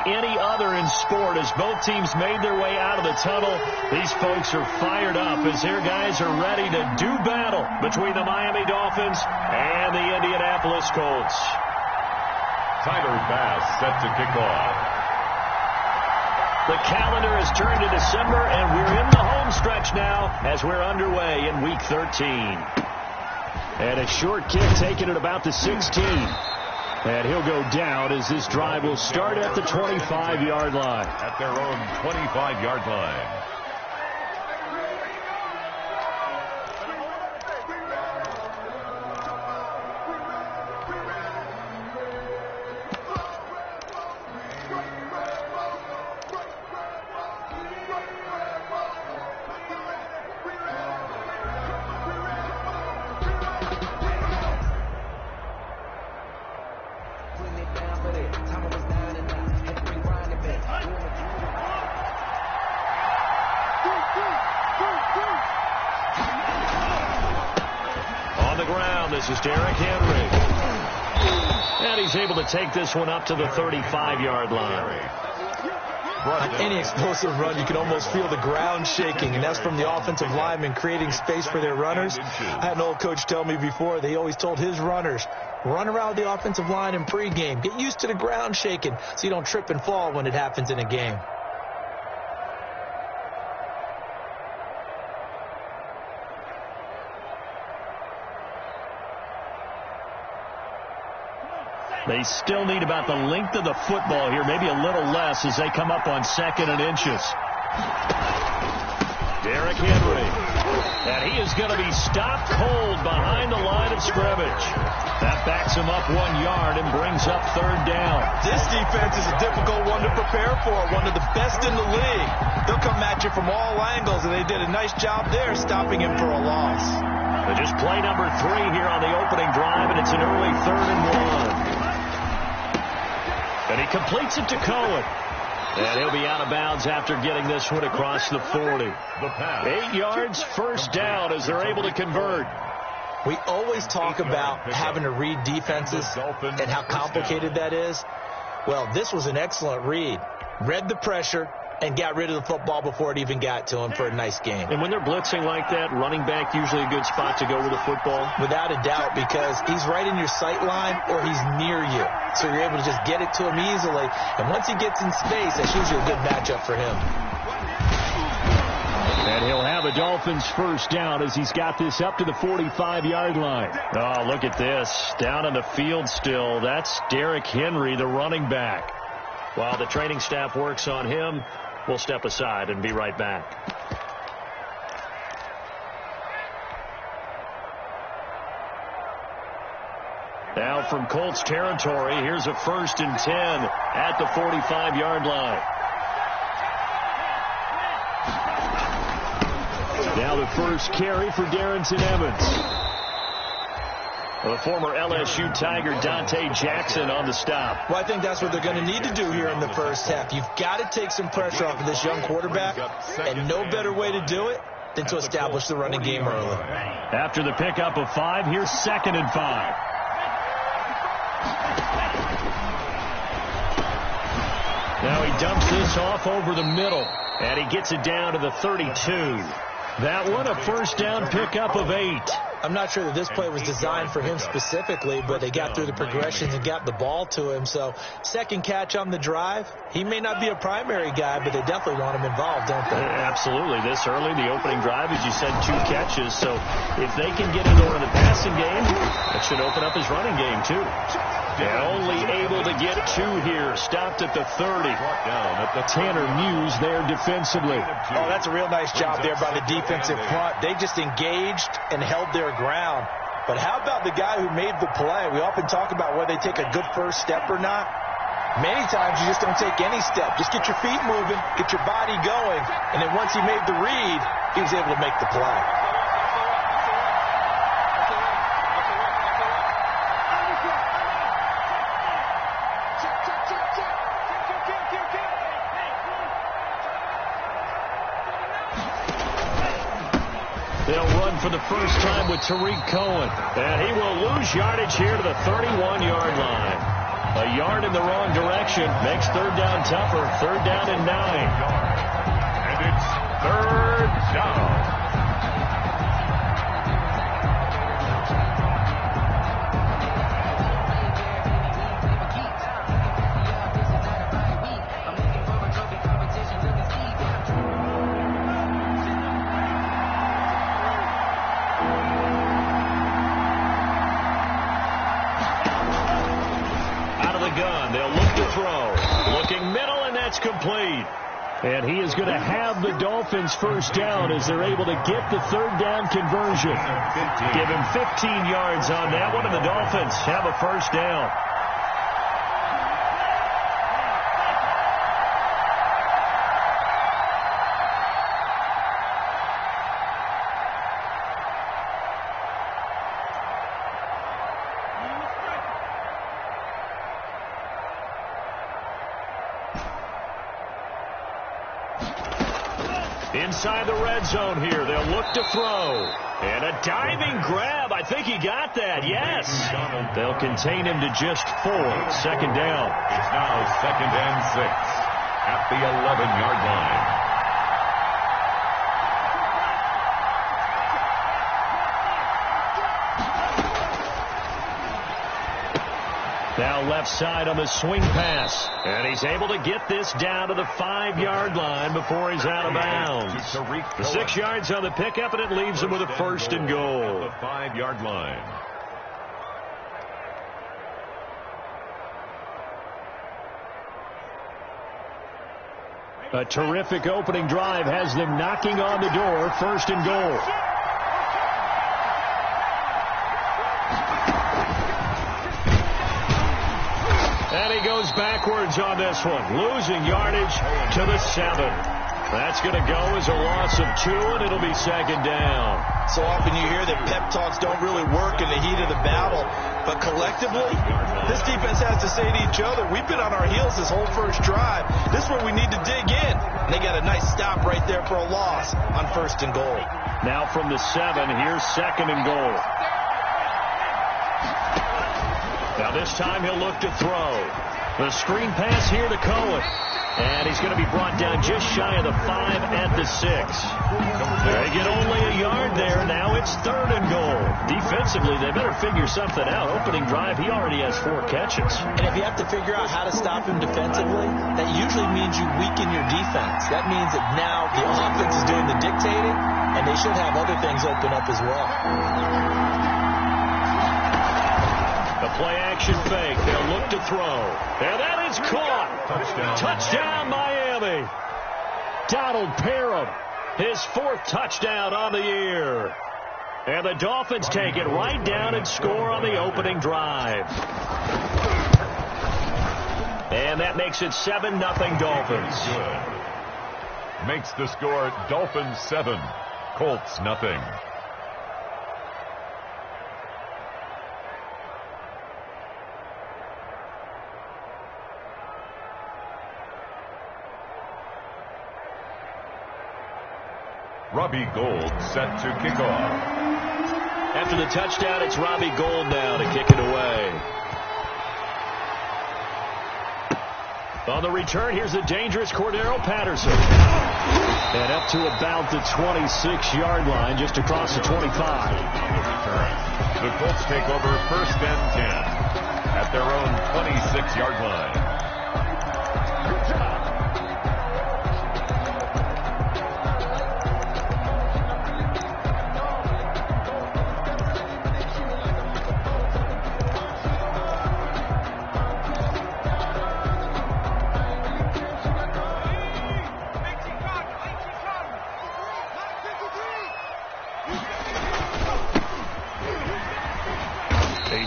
any other in sport. As both teams made their way out of the tunnel, these folks are fired up as their guys are ready to do battle between the Miami Dolphins and the Indianapolis Colts. Tyler Bass set to kick off. The calendar has turned to December, and we're in the home stretch now as we're underway in Week 13. And a short kick taken at about the 16. And he'll go down as this drive will start at the 25-yard line. At their own 25-yard line. This is Derrick Henry. And he's able to take this one up to the 35-yard line. On any explosive run, you can almost feel the ground shaking, and that's from the offensive linemen creating space for their runners. I had an old coach tell me before, they always told his runners, run around the offensive line in pregame. Get used to the ground shaking so you don't trip and fall when it happens in a game. They still need about the length of the football here, maybe a little less as they come up on 2nd and inches. Derrick Henry. And he is going to be stopped cold behind the line of scrimmage. That backs him up 1 yard and brings up 3rd down. This defense is a difficult one to prepare for, one of the best in the league. They'll come at you from all angles, and they did a nice job there stopping him for a loss. But just play number 3 here on the opening drive, and it's an early 3rd and 1. And he completes it to Cohen. And he'll be out of bounds after getting this one across the 40. 8 yards, 1st down as they're able to convert. We always talk about having to read defenses and how complicated that is. Well, this was an excellent read. Read the pressure and got rid of the football before it even got to him for a nice game. And when they're blitzing like that, running back usually a good spot to go with the football? Without a doubt, because he's right in your sight line or he's near you. So you're able to just get it to him easily. And once he gets in space, that's usually a good matchup for him. And he'll have a Dolphins 1st down as he's got this up to the 45-yard line. Oh, look at this. Down on the field still. That's Derrick Henry, the running back. While the training staff works on him, we'll step aside and be right back. Now from Colts territory, here's a 1st and 10 at the 45-yard line. Now the first carry for Darrington Evans. The former LSU Tiger Dante Jackson on the stop. Well, I think that's what they're going to need to do here in the 1st half. You've got to take some pressure off of this young quarterback, and no better way to do it than to establish the running game early. After the pickup of 5, here's 2nd and 5. Now he dumps this off over the middle, and he gets it down to the 32. That one, a 1st down pickup of 8. I'm not sure that this play was designed for him specifically, but they got through the progressions and got the ball to him. So 2nd catch on the drive. He may not be a primary guy, but they definitely want him involved, don't they? Absolutely. This early, the opening drive, as you said, 2 catches. So if they can get it over in the passing game, that should open up his running game, too. And only able to get 2 here. Stopped at the 30. Tanner Muse there defensively. Oh, that's a real nice job there by the defensive front. They just engaged and held their ground. But how about the guy who made the play? We often talk about whether they take a good first step or not. Many times you just don't take any step. Just get your feet moving, get your body going, and then once he made the read, he was able to make the play. They'll run for the first time with Tariq Cohen. And he will lose yardage here to the 31-yard line. A yard in the wrong direction makes third down tougher. Third down and 9. And it's third down. Complete. And he is going to have the Dolphins first down as they're able to get the third down conversion. Give him 15 yards on that one, and the Dolphins have a first down. Inside the red zone here. They'll look to throw. And a diving grab. I think he got that. Yes. They'll contain him to just 4. Second down. It's now 2nd and 6 at the 11-yard line. Now left side on the swing pass. And he's able to get this down to the 5-yard line before he's out of bounds. The 6 yards on the pickup, and it leaves him with a first and goal. The 5-yard line. A terrific opening drive has them knocking on the door. First and goal. And he goes backwards on this one, losing yardage to the 7. That's going to go as a loss of 2, and it'll be second down. So often you hear that pep talks don't really work in the heat of the battle, but collectively, this defense has to say to each other, we've been on our heels this whole first drive. This is where we need to dig in. And they got a nice stop right there for a loss on first and goal. Now from the 7, here's second and goal. Now this time he'll look to throw. The screen pass here to Cohen. And he's going to be brought down just shy of the 5 at the 6. They get only a yard there. Now it's third and goal. Defensively, they better figure something out. Opening drive, he already has 4 catches. And if you have to figure out how to stop him defensively, that usually means you weaken your defense. That means that now the offense is doing the dictating, and they should have other things open up as well. The play-action fake. They'll look to throw. And that is caught. Touchdown, Miami. Donald Parham, his 4th touchdown on the year. And the Dolphins take it right down and score on the opening drive. And that makes it 7-0 Dolphins. Makes the score Dolphins 7, Colts nothing. Robbie Gould set to kick off. After the touchdown, it's Robbie Gould now to kick it away. On the return, here's the dangerous Cordero Patterson. And up to about the 26-yard line, just across the 25. The Colts take over 1st and 10 at their own 26-yard line.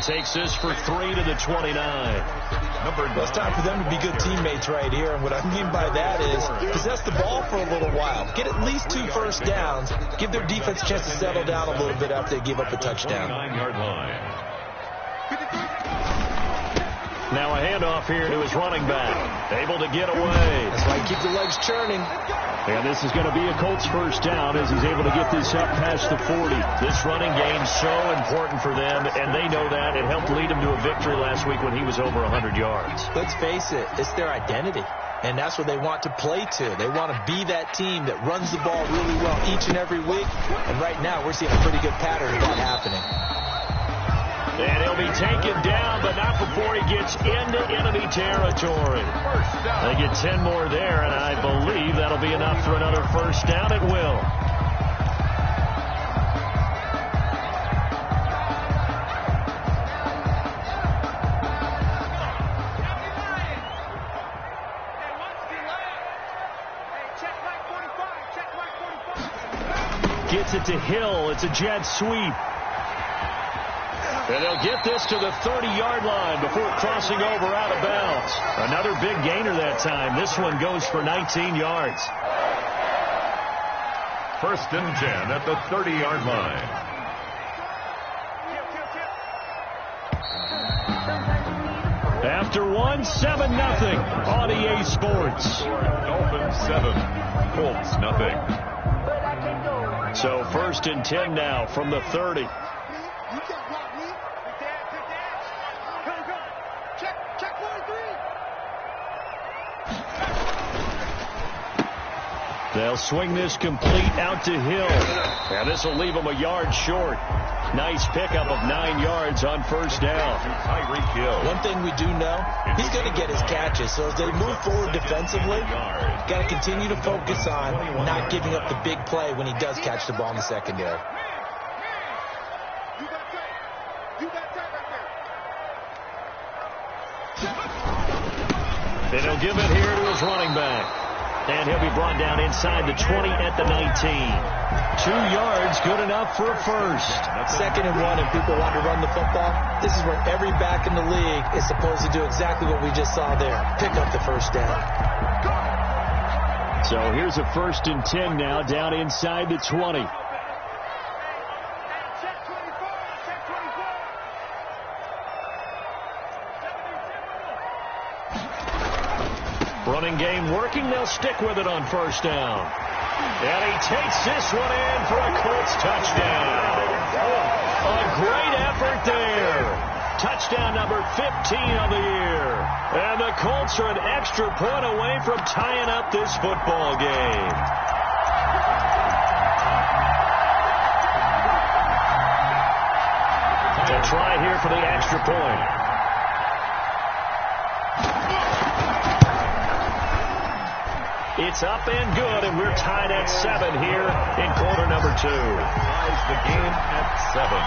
Takes this for 3 to the 29. Well, it's time for them to be good teammates right here. And what I mean by that is possess the ball for a little while. Get at least 2 first downs. Give their defense a chance to settle down a little bit after they give up a touchdown. 9-yard line. Now a handoff here to his running back. Able to get away. That's why you keep the legs churning. And this is going to be a Colts first down as he's able to get this up past the 40. This running game so important for them, and they know that. It helped lead him to a victory last week when he was over 100 yards. Let's face it, it's their identity. And that's what they want to play to. They want to be that team that runs the ball really well each and every week. And right now, we're seeing a pretty good pattern of that happening. And he'll be taken down, but not before he gets into enemy territory. They get 10 more there, and I believe that'll be enough for another first down. It will. Gets it to Hill. It's a jet sweep. And they'll get this to the 30-yard line before crossing over out of bounds. Another big gainer that time. This one goes for 19 yards. First and 10 at the 30-yard line. After one, 7-0 on EA Sports. Dolphins 7, Colts nothing. So first and 10 now from the 30. They'll swing this complete out to Hill. And this will leave him a yard short. Nice pickup of 9 yards on first down. Tyreek Hill. One thing we do know, he's going to get his catches. So as they move forward defensively, got to continue to focus on not giving up the big play when he does catch the ball in the secondary. And he'll give it here to his running back. And he'll be brought down inside the 20 at the 19. 2 yards, good enough for a first. 2nd and 1, and people want to run the football. This is where every back in the league is supposed to do exactly what we just saw there. Pick up the first down. So here's a first and 10 now, down inside the 20. Running game working. They'll stick with it on first down. And he takes this one in for a Colts touchdown. A great effort there. Touchdown number 15 of the year. And the Colts are an extra point away from tying up this football game. A try here for the extra point. It's up and good, and we're tied at 7 here in quarter number 2. Ties the game at 7.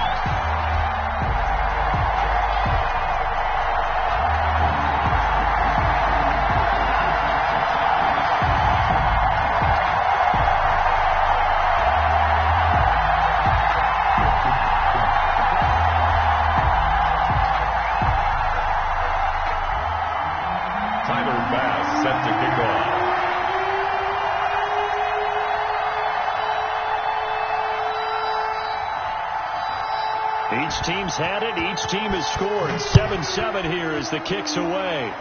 Set to kick off. Each team's had it. Each team has scored. 7-7 here as the kick's away.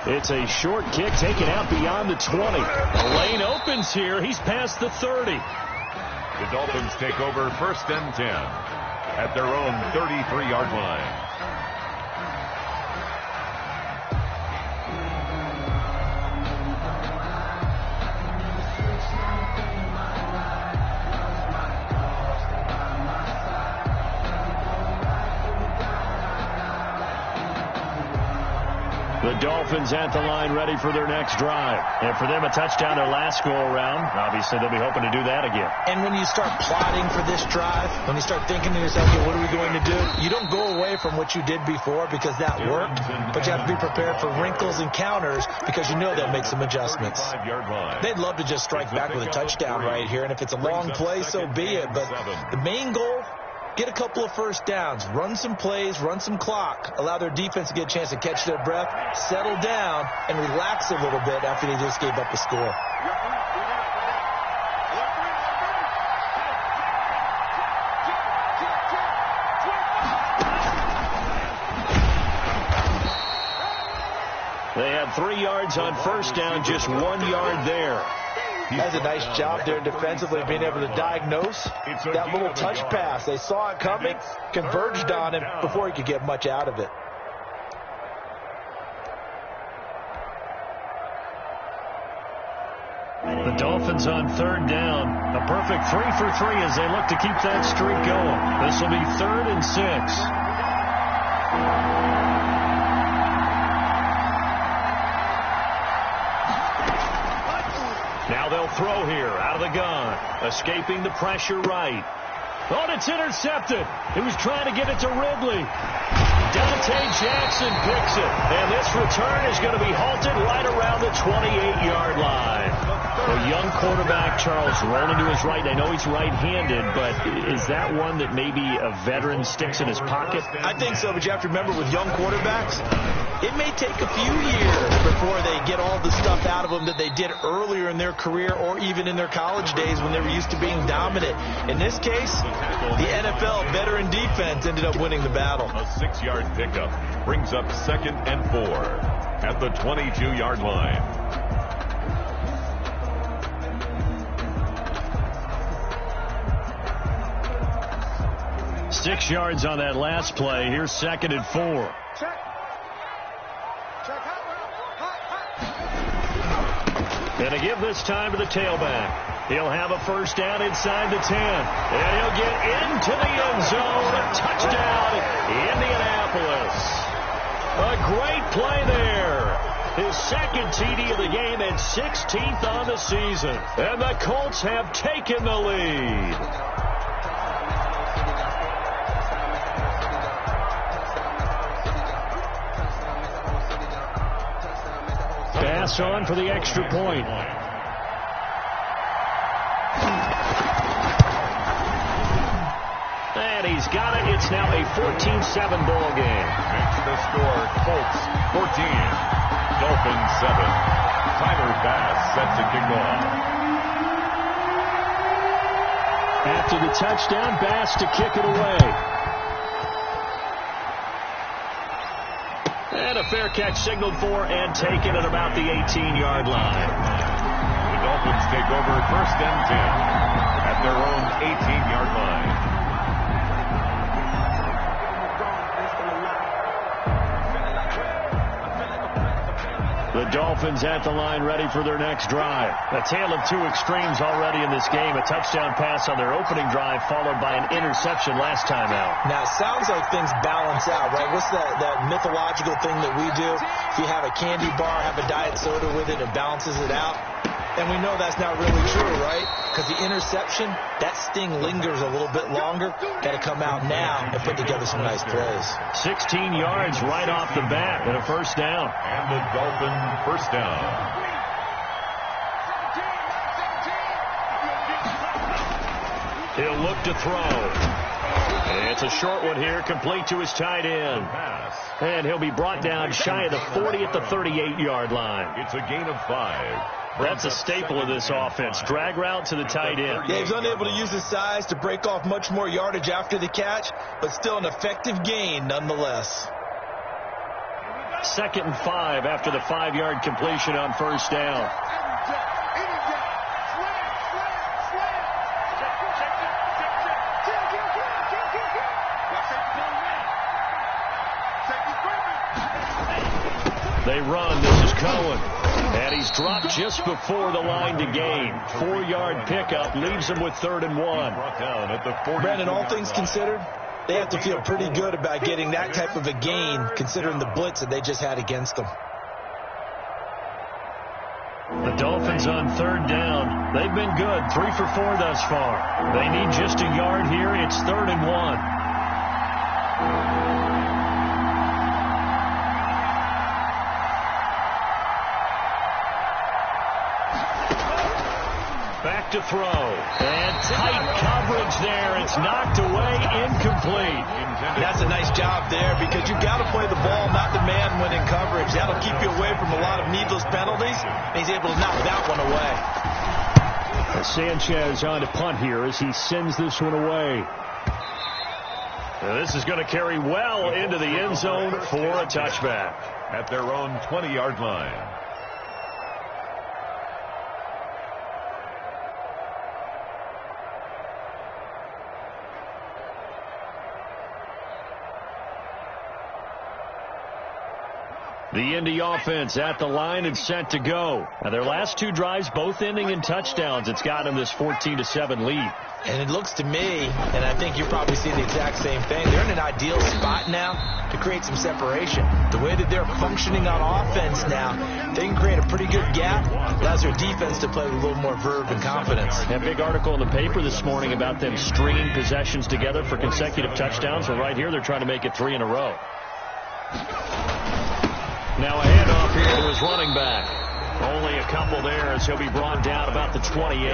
It's a short kick taken out beyond the 20. The lane opens here. He's past the 30. The Dolphins take over first and 10 at their own 33-yard line. The Dolphins at the line ready for their next drive. And for them, a touchdown their last go-around. Obviously, they'll be hoping to do that again. And when you start plotting for this drive, when you start thinking to yourself, okay, what are we going to do? You don't go away from what you did before because that worked, but you have to be prepared for wrinkles and counters because you know they'll make some adjustments. They'd love to just strike back with a touchdown right here, and if it's a long play, so be it. But the main goal, get a couple of first downs, run some plays, run some clock, allow their defense to get a chance to catch their breath, settle down, and relax a little bit after they just gave up a score. had 3 yards on first down, just 1 yard there. That's a nice job there defensively, being able to diagnose that little touch pass. They saw it coming, converged on him before he could get much out of it. The Dolphins on 3rd down. A perfect 3 for 3 as they look to keep that streak going. This will be 3rd and 6. Now they'll throw here out of the gun. Escaping the pressure right. Oh, and it's intercepted. He was trying to get it to Ridley. Dante Jackson picks it. And this return is going to be halted right around the 28-yard line. A young quarterback, Charles, rolling to his right. I know he's right-handed, but is that one that maybe a veteran sticks in his pocket? I think so, but you have to remember with young quarterbacks, it may take a few years before they get all the stuff out of them that they did earlier in their career or even in their college days when they were used to being dominant. In this case, the NFL veteran defense ended up winning the battle. A 6-yard pickup brings up 2nd and 4 at the 22-yard line. Six yards on that last play. Here's 2nd and 4. And to give this time to the tailback. He'll have a first down inside the 10. And he'll get into the end zone. A touchdown, Indianapolis. A great play there. His 2nd TD of the game and 16th on the season. And the Colts have taken the lead. Pass on for the extra point. And he's got it. It's now a 14-7 ball game. Makes the score Colts 14, Dolphins 7. Tyler Bass set to kick off. After the touchdown, Bass to kick it away. And a fair catch signaled for and taken at about the 18-yard line. The Dolphins take over 1st and 10 at their own 18-yard line. The Dolphins at the line ready for their next drive. A tale of two extremes already in this game. A touchdown pass on their opening drive followed by an interception last time out. Now, it sounds like things balance out, right? What's that mythological thing that we do? If you have a candy bar, have a diet soda with it, it balances it out. And we know that's not really true, right? Because the interception, that sting lingers a little bit longer. Got to come out now and put together some nice plays. 16 yards right off the bat and a first down. And the Dolphin first down. He'll look to throw. And it's a short one here, complete to his tight end. And he'll be brought down shy of the 40 at the 38-yard line. It's a gain of 5. That's a staple of this offense. Drag route to the tight end. Yeah, he's unable to use his size to break off much more yardage after the catch, but still an effective gain nonetheless. 2nd and 5 after the 5-yard completion on first down. They run. This is Cohen. And he's dropped just before the line to gain. 4-yard pickup leaves him with 3rd and 1. Brandon, all things considered, they have to feel pretty good about getting that type of a gain considering the blitz that they just had against them. The Dolphins on 3rd down. They've been good. 3 for 4 thus far. They need just a yard here. It's 3rd and 1. Back to throw. And tight coverage there. It's knocked away, incomplete. That's a nice job there because you've got to play the ball, not the man when in coverage. That'll keep you away from a lot of needless penalties. And he's able to knock that one away. Sanchez on to punt here as he sends this one away. This is going to carry well into the end zone for a touchback. At their own 20-yard line. The Indy offense at the line and set to go. Now their last two drives both ending in touchdowns. It's got them this 14-7 lead. And it looks to me, and I think you're probably seeing the exact same thing, they're in an ideal spot now to create some separation. The way that they're functioning on offense now, they can create a pretty good gap. Allows their defense to play with a little more verve and confidence. That big article in the paper this morning about them stringing possessions together for consecutive touchdowns. Well, right here, they're trying to make it 3 in a row. Now a handoff here to his running back. Only a couple there as he'll be brought down about the 28.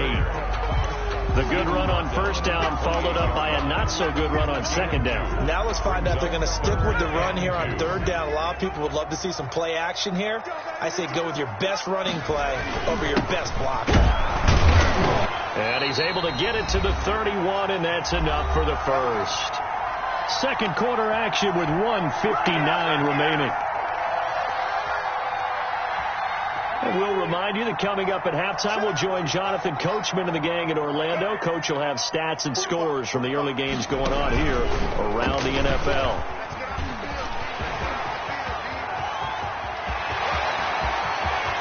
The good run on first down followed up by a not-so-good run on second down. Now let's find out if they're going to stick with the run here on third down. A lot of people would love to see some play action here. I say go with your best running play over your best block. And he's able to get it to the 31, and that's enough for the first. Second quarter action with 1:59 remaining. And we'll remind you that coming up at halftime, we'll join Jonathan Coachman and the gang in Orlando. Coach will have stats and scores from the early games going on here around the NFL.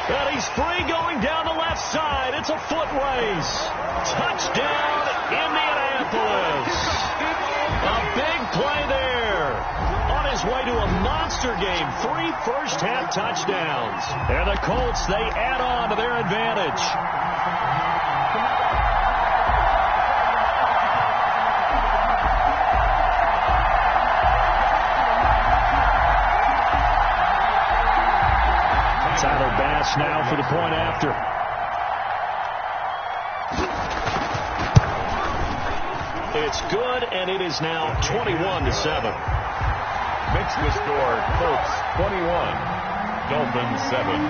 And he's free going down the left side. It's a foot race. Touchdown, Indianapolis. A big play there. On his way to a monster game, 3 first-half touchdowns. And the Colts, they add on to their advantage. Tyler Bass now for the point after. It's good, and it is now 21-7. Makes the score, Colts 21, Dolphins 7.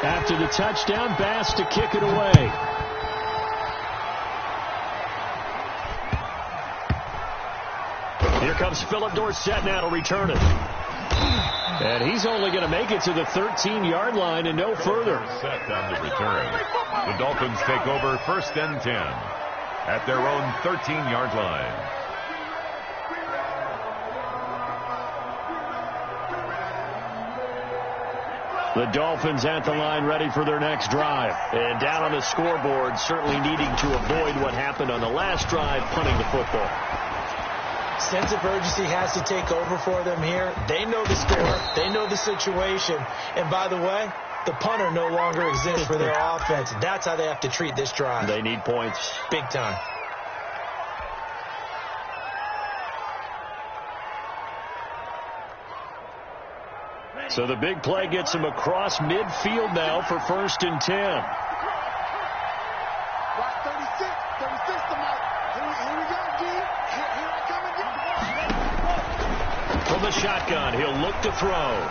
After the touchdown, Bass to kick it away. Here comes Philip Dorsett now to return it. And he's only going to make it to the 13-yard line and no further. Set on the return. The Dolphins take over 1st and 10 at their own 13-yard line. The Dolphins at the line ready for their next drive. And down on the scoreboard, certainly needing to avoid what happened on the last drive, punting the football. Sense of urgency has to take over for them here. They know the score. They know the situation. And by the way, the punter no longer exists for their offense. That's how they have to treat this drive. They need points. Big time. So the big play gets him across midfield now for 1st and 10. Watch 36 tonight. Here we go, G. Here I come again. From the shotgun, he'll look to throw.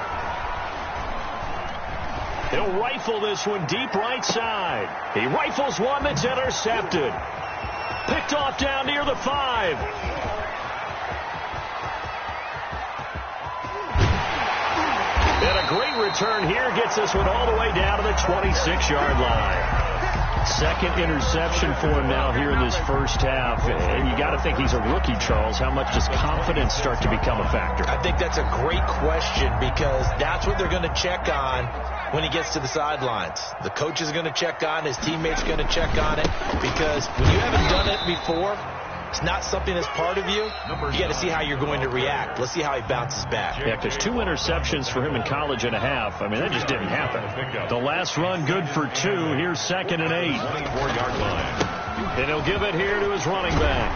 He'll rifle this one deep right side. He rifles one that's intercepted. Picked off down near the 5. And a great return here gets this one all the way down to the 26-yard line. Second interception for him now here in this first half. And you got to think he's a rookie, Charles. How much does confidence start to become a factor? I think that's a great question because that's what they're going to check on when he gets to the sidelines. The coach is going to check on, his teammates are going to check on it because when you haven't done it before, it's not something that's part of you. You got to see how you're going to react. Let's see how he bounces back. Yeah, because 2 interceptions for him in college and a half. I mean, that just didn't happen. The last run good for 2. Here's 2nd and 8. 24-yard line. And he'll give it here to his running back.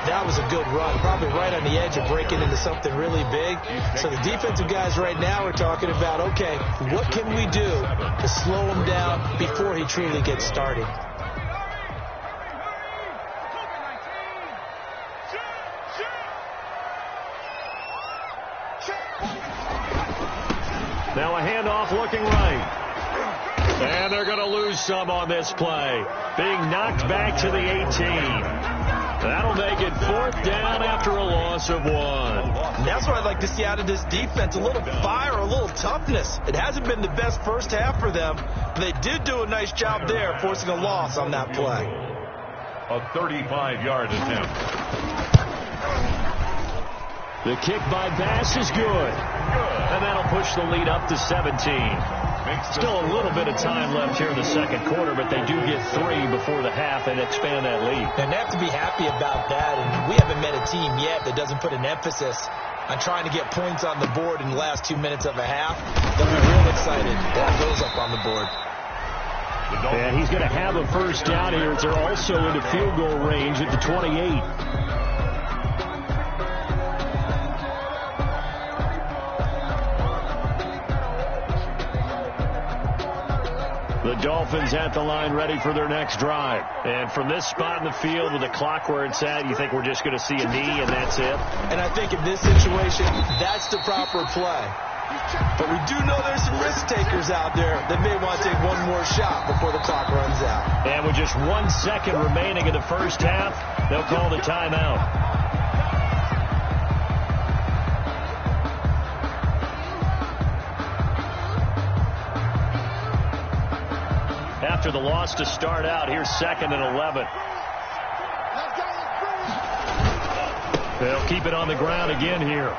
That was a good run, probably right on the edge of breaking into something really big. So the defensive guys right now are talking about, okay, what can we do to slow him down before he truly gets started? Now a handoff looking right. And they're going to lose some on this play. Being knocked back to the 18. That'll make it 4th down after a loss of 1. And that's what I'd like to see out of this defense, a little fire, a little toughness. It hasn't been the best first half for them, but they did do a nice job there, forcing a loss on that play. A 35-yard attempt. The kick by Bass is good. And that'll push the lead up to 17. Still a little bit of time left here in the second quarter, but they do get 3 before the half and expand that lead. And they have to be happy about that. And we haven't met a team yet that doesn't put an emphasis on trying to get points on the board in the last 2 minutes of a half. They'll be real excited. That goes up on the board. And he's going to have a first down here. They're also into field goal range at the 28. The Dolphins at the line ready for their next drive. And from this spot in the field with the clock where it's at, you think we're just going to see a knee and that's it? And I think in this situation, that's the proper play. But we do know there's some risk takers out there that may want to take one more shot before the clock runs out. And with just 1 second remaining in the first half, they'll call the timeout. After the loss to start out, here's 2nd and 11. They'll keep it on the ground again here.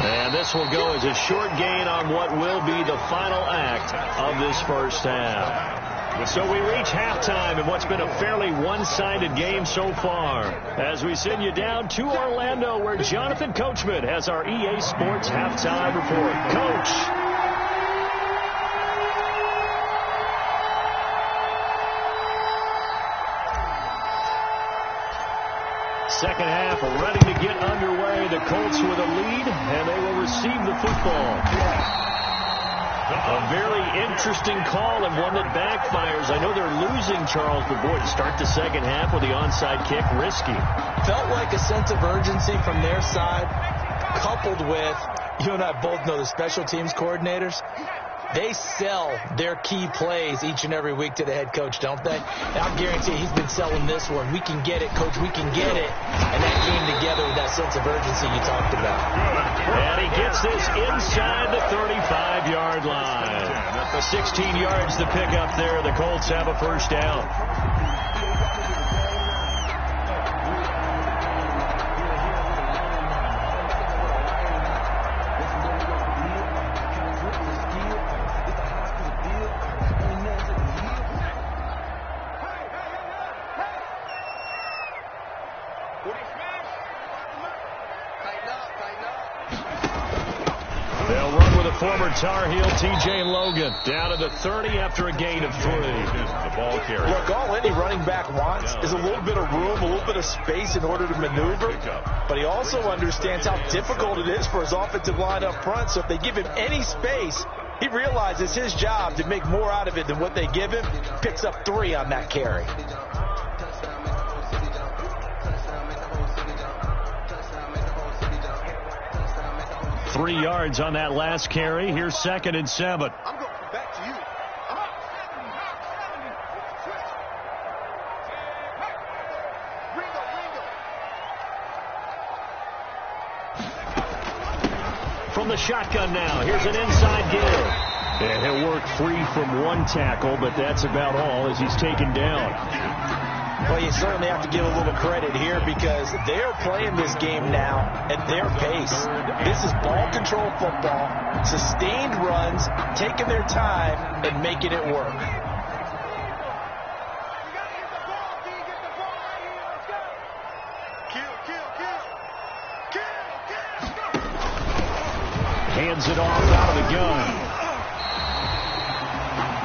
And this will go as a short gain on what will be the final act of this first half. So we reach halftime in what's been a fairly one-sided game so far, as we send you down to Orlando, where Jonathan Coachman has our EA Sports halftime report. Coach. Second half ready to get underway. The Colts with a lead, and they will receive the football. A very interesting call and one that backfires. I know they're losing, Charles, but boy, to start the second half with the onside kick, risky. Felt like a sense of urgency from their side, coupled with, you and I both know the special teams coordinators. They sell their key plays each and every week to the head coach, don't they? And I'll guarantee he's been selling this one. We can get it, coach, we can get it. And that came together with that sense of urgency you talked about. And he gets this inside the 35-yard line. 16 yards to pick up there. The Colts have a first down. Former Tar Heel T.J. Logan down to the 30 after a gain of 3. The ball carrier. Look, all any running back wants is a little bit of room, a little bit of space in order to maneuver. But he also understands how difficult it is for his offensive line up front. So if they give him any space, he realizes his job to make more out of it than what they give him. Picks up 3 on that carry. 3 yards on that last carry. Here's 2nd and 7. I'm going back to you. From the shotgun now, here's an inside give. And he'll work free from one tackle, but that's about all as he's taken down. Well, you certainly have to give a little credit here because they're playing this game now at their pace. This is ball control football, sustained runs, taking their time and making it work. Hands it off out of the gun.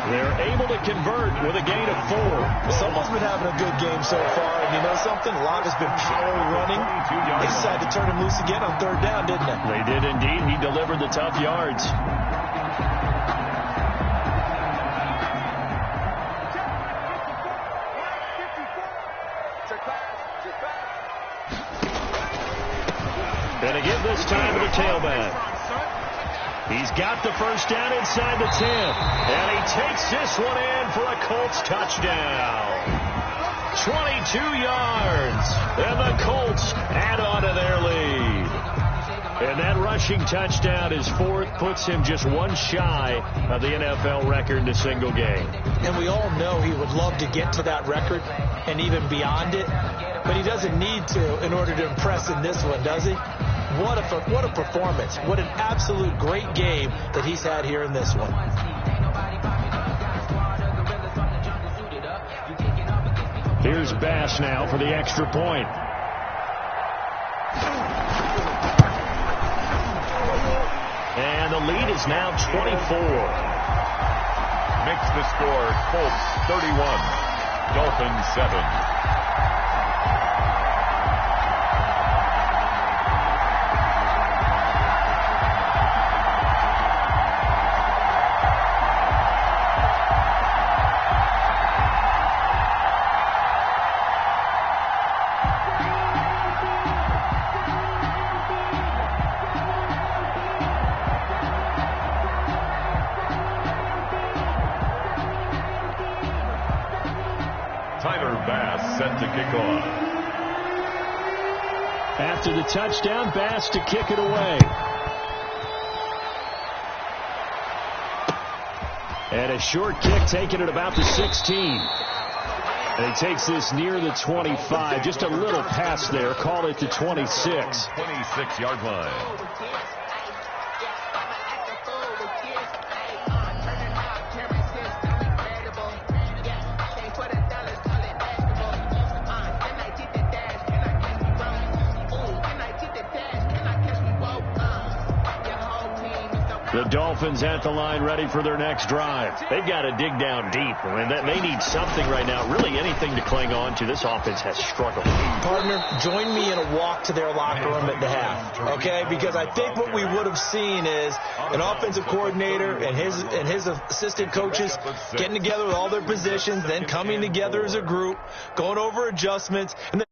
They're able to convert with a gain of 4. Someone's been having a good game so far, and you know something? A lot has been power running. They decided to turn him loose again on 3rd down, didn't they? They did indeed. He delivered the tough yards. And again this time to the tailback. He's got the first down inside the 10. And he takes this one in for a Colts touchdown. 22 yards. And the Colts add on to their lead. And that rushing touchdown is fourth, puts him just one shy of the NFL record in a single game. And we all know he would love to get to that record and even beyond it, but he doesn't need to in order to impress in this one, does he? What a performance. What an absolute great game that he's had here in this one. Here's Bass now for the extra point. And the lead is now 24. Makes the score Colts 31, Dolphins 7. Set to kick off. After the touchdown, Bass to kick it away. And a short kick taken at about the 16. And he takes this near the 25. Just a little pass there. Call it the 26. 26-yard line. The Dolphins at the line ready for their next drive. They've got to dig down deep. I mean, they need something right now, really anything to cling on to. This offense has struggled. Partner, join me in a walk to their locker room at the half, okay? Because I think what we would have seen is an offensive coordinator and his assistant coaches getting together with all their positions, then coming together as a group, going over adjustments, and then